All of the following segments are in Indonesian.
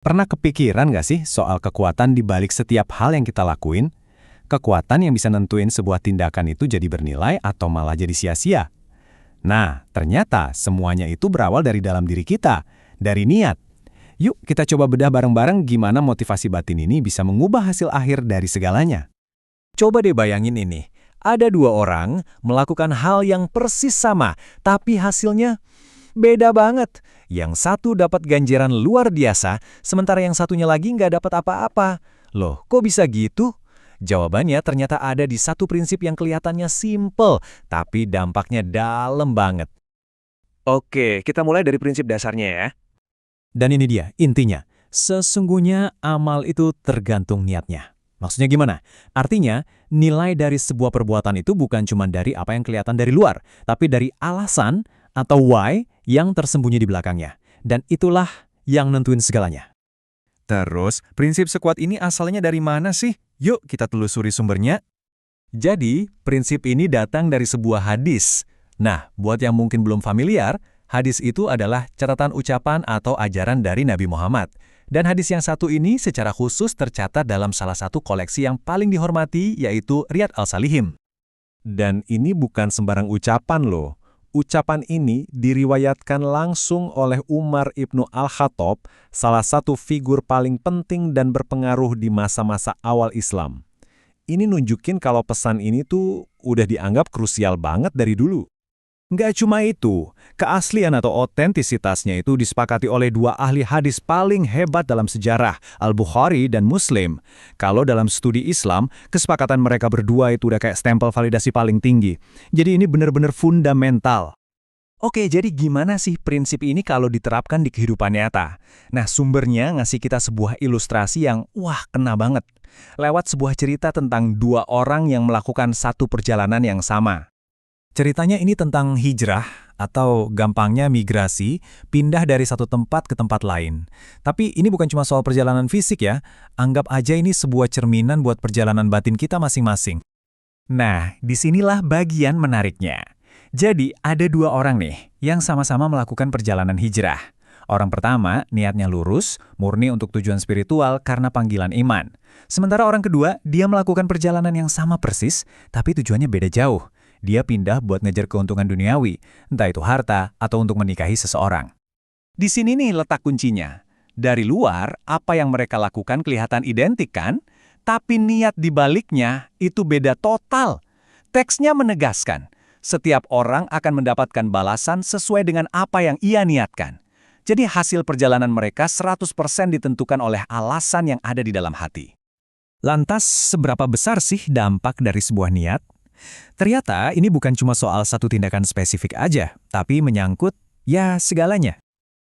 Pernah kepikiran nggak sih soal kekuatan di balik setiap hal yang kita lakuin? Kekuatan yang bisa nentuin sebuah tindakan itu jadi bernilai atau malah jadi sia-sia. Nah, ternyata semuanya itu berawal dari dalam diri kita, dari niat. Yuk kita coba bedah bareng-bareng gimana motivasi batin ini bisa mengubah hasil akhir dari segalanya. Coba deh bayangin ini, ada dua orang melakukan hal yang persis sama, tapi hasilnya beda banget. Yang satu dapat ganjaran luar biasa, sementara yang satunya lagi nggak dapat apa-apa. Loh, kok bisa gitu? Jawabannya ternyata ada di satu prinsip yang kelihatannya simple, tapi dampaknya dalam banget. Oke, kita mulai dari prinsip dasarnya ya. Dan ini dia, intinya. Sesungguhnya amal itu tergantung niatnya. Maksudnya gimana? Artinya, nilai dari sebuah perbuatan itu bukan cuma dari apa yang kelihatan dari luar, tapi dari alasan atau why yang tersembunyi di belakangnya. Dan itulah yang nentuin segalanya. Terus, prinsip sekuat ini asalnya dari mana sih? Yuk kita telusuri sumbernya. Jadi, prinsip ini datang dari sebuah hadis. Nah, buat yang mungkin belum familiar, hadis itu adalah catatan ucapan atau ajaran dari Nabi Muhammad. Dan hadis yang satu ini secara khusus tercatat dalam salah satu koleksi yang paling dihormati, yaitu Riyadh Al-Salihin. Dan ini bukan sembarang ucapan loh. Ucapan ini diriwayatkan langsung oleh Umar ibnu Al-Khattab, salah satu figur paling penting dan berpengaruh di masa-masa awal Islam. Ini nunjukin kalau pesan ini tuh udah dianggap krusial banget dari dulu. Nggak cuma itu, keaslian atau otentisitasnya itu disepakati oleh dua ahli hadis paling hebat dalam sejarah, Al-Bukhari dan Muslim. Kalau dalam studi Islam, kesepakatan mereka berdua itu udah kayak stempel validasi paling tinggi. Jadi ini benar-benar fundamental. Oke, jadi gimana sih prinsip ini kalau diterapkan di kehidupan nyata? Nah, sumbernya ngasih kita sebuah ilustrasi yang, wah, kena banget. Lewat sebuah cerita tentang dua orang yang melakukan satu perjalanan yang sama. Ceritanya ini tentang hijrah, atau gampangnya migrasi, pindah dari satu tempat ke tempat lain. Tapi ini bukan cuma soal perjalanan fisik ya, anggap aja ini sebuah cerminan buat perjalanan batin kita masing-masing. Nah, disinilah bagian menariknya. Jadi, ada dua orang nih, yang sama-sama melakukan perjalanan hijrah. Orang pertama, niatnya lurus, murni untuk tujuan spiritual karena panggilan iman. Sementara orang kedua, dia melakukan perjalanan yang sama persis, tapi tujuannya beda jauh. Dia pindah buat ngejar keuntungan duniawi, entah itu harta atau untuk menikahi seseorang. Di sini nih letak kuncinya. Dari luar, apa yang mereka lakukan kelihatan identik kan? Tapi niat di baliknya itu beda total. Teksnya menegaskan, setiap orang akan mendapatkan balasan sesuai dengan apa yang ia niatkan. Jadi hasil perjalanan mereka 100% ditentukan oleh alasan yang ada di dalam hati. Lantas, seberapa besar sih dampak dari sebuah niat? Ternyata ini bukan cuma soal satu tindakan spesifik aja, tapi menyangkut, ya, segalanya.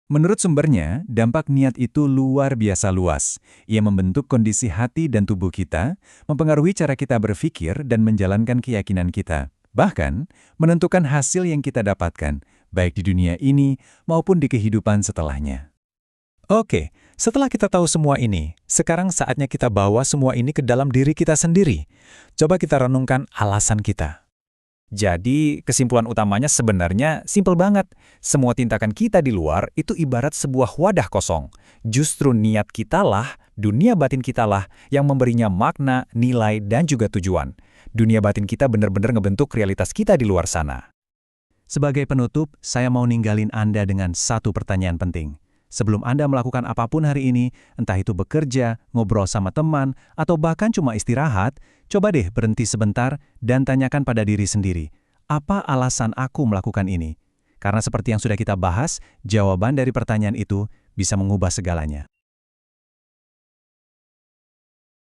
Menurut sumbernya, dampak niat itu luar biasa luas. Ia membentuk kondisi hati dan tubuh kita, mempengaruhi cara kita berpikir dan menjalankan keyakinan kita. Bahkan, menentukan hasil yang kita dapatkan, baik di dunia ini maupun di kehidupan setelahnya. Oke, setelah kita tahu semua ini, sekarang saatnya kita bawa semua ini ke dalam diri kita sendiri. Coba kita renungkan alasan kita. Jadi, kesimpulan utamanya sebenarnya simpel banget. Semua tindakan kita di luar itu ibarat sebuah wadah kosong. Justru niat kitalah, dunia batin kitalah yang memberinya makna, nilai, dan juga tujuan. Dunia batin kita benar-benar ngebentuk realitas kita di luar sana. Sebagai penutup, saya mau ninggalin Anda dengan satu pertanyaan penting. Sebelum Anda melakukan apapun hari ini, entah itu bekerja, ngobrol sama teman, atau bahkan cuma istirahat, coba deh berhenti sebentar dan tanyakan pada diri sendiri, apa alasan aku melakukan ini? Karena seperti yang sudah kita bahas, jawaban dari pertanyaan itu bisa mengubah segalanya.